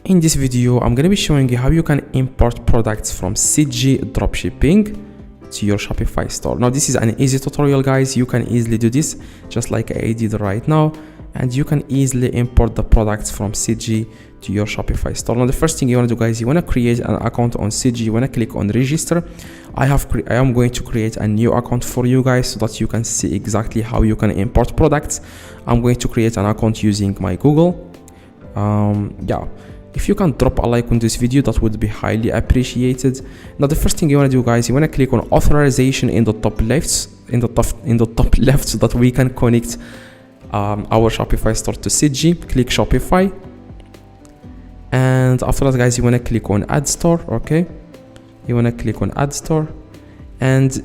In this video, I'm going to be showing you how you can import products from CJ Dropshipping to your Shopify store. Now, this is an easy tutorial, guys. You can easily do this just like I did right now, and you can easily import the products from CJ to your Shopify store. Now, the first thing you want to do, guys, you want to create an account on CJ. You want to click on register. I am going to create a new account for you guys so that you can see exactly how you can import products. I'm going to create an account using my Google. If you can drop a like on this video, that would be highly appreciated. Now, the first thing you want to do, guys, you want to click on authorization in the top left, so that we can connect our Shopify store to CJ. Click Shopify, and after that, guys, you want to click on Add Store. Okay, you want to click on Add Store, and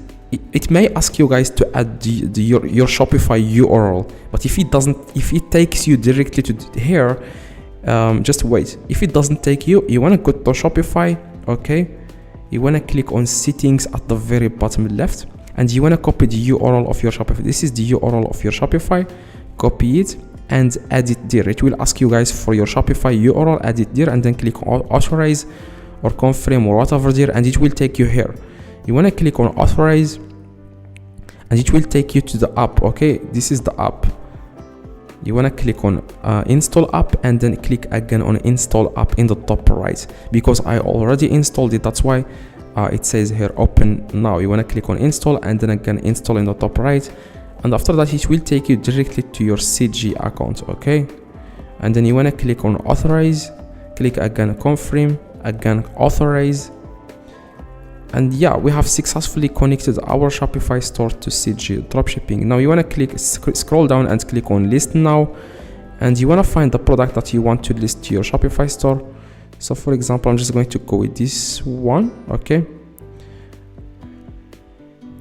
it may ask you guys to add your Shopify URL, but if it takes you directly to here, just wait. If it doesn't take you, you want to go to Shopify. Okay, you want to click on settings at the very bottom left, and you want to copy the URL of your Shopify. This is the URL of your Shopify. Copy it and add it there. It will ask you guys for your Shopify URL. Add it there, and then click on authorize or confirm or whatever there, and it will take you here. You want to click on authorize, and it will take you to the app. Okay, this is the app. You want to click on install app, and then click again on install app in the top right, because I already installed it. That's why it says here open now. You want to click on install, and then again install in the top right, and after that it will take you directly to your CJ account. Okay, and then you want to click on authorize, click again confirm, again authorize, and yeah, we have successfully connected our Shopify store to CJ Dropshipping. Now you want to scroll down and click on list now, and you want to find the product that you want to list to your Shopify store. So for example, I'm just going to go with this one. Okay,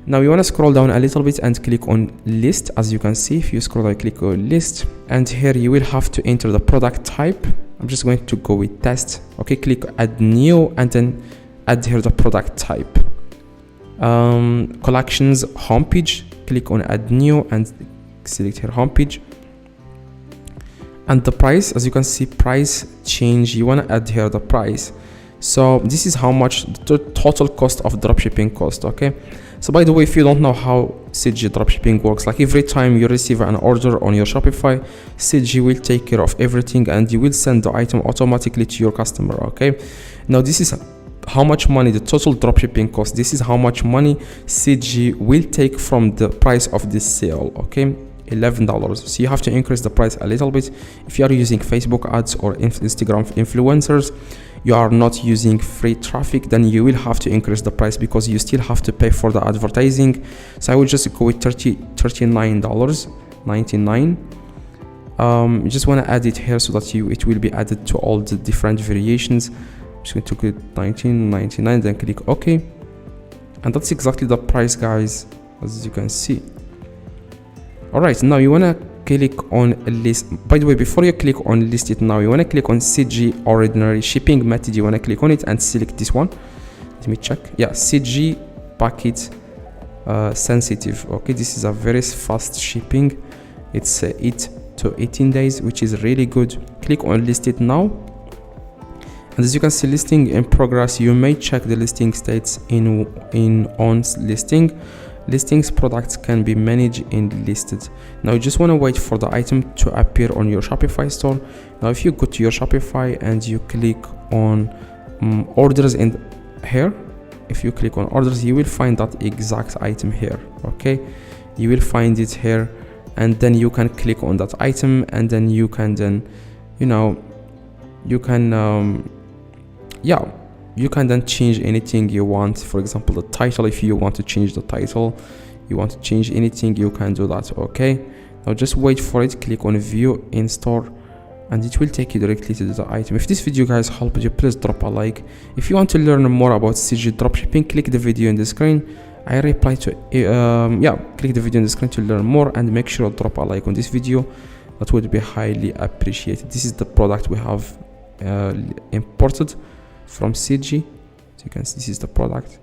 now you want to scroll down a little bit and click on list. As you can see, if you scroll down, click on list, and here you will have to enter the product type. I'm just going to go with test. Okay, click add new, and then add here the product type. Collections homepage, click on add new and select here homepage. And the price, as you can see, price change, you want to add here the price. So this is how much the total cost of dropshipping cost. Okay, so by the way, if you don't know how CJ Dropshipping works, like every time you receive an order on your Shopify, CJ will take care of everything, and you will send the item automatically to your customer. Okay, now this is how much money the total dropshipping cost. This is how much money CJ will take from the price of this sale. Okay, $11. So you have to increase the price a little bit. If you are using Facebook ads or Instagram influencers, you are not using free traffic, then you will have to increase the price because you still have to pay for the advertising. So I will just go with $39.99. You just want to add it here so that it will be added to all the different variations. Just going to click $19.99, then click OK, and that's exactly the price, guys, as you can see. All right, now you want to click on a list. By the way, before you click on list it now, you want to click on CJ ordinary shipping method. You want to click on it and select this one. Let me check. Yeah, CJ packet sensitive. Okay, this is a very fast shipping. It's 8 to 18 days, which is really good. Click on list it now. And as you can see, listing in progress. You may check the listing states in on listing. Listings products can be managed and listed. Now you just want to wait for the item to appear on your Shopify store. Now if you go to your Shopify and you click on orders in here, if you click on orders, you will find that exact item here. Okay, you will find it here, and then you can click on that item, and then you can then you can then change anything you want. For example, the title, if you want to change the title, you want to change anything, you can do that. Okay, now just wait for it. Click on view in store, and it will take you directly to the item. If this video, guys, helped you, please drop a like. If you want to learn more about CJ Dropshipping, click the video in the screen. I reply to click the video in the screen to learn more, and make sure to drop a like on this video. That would be highly appreciated. This is the product we have imported from CJ. So you can see this is the product.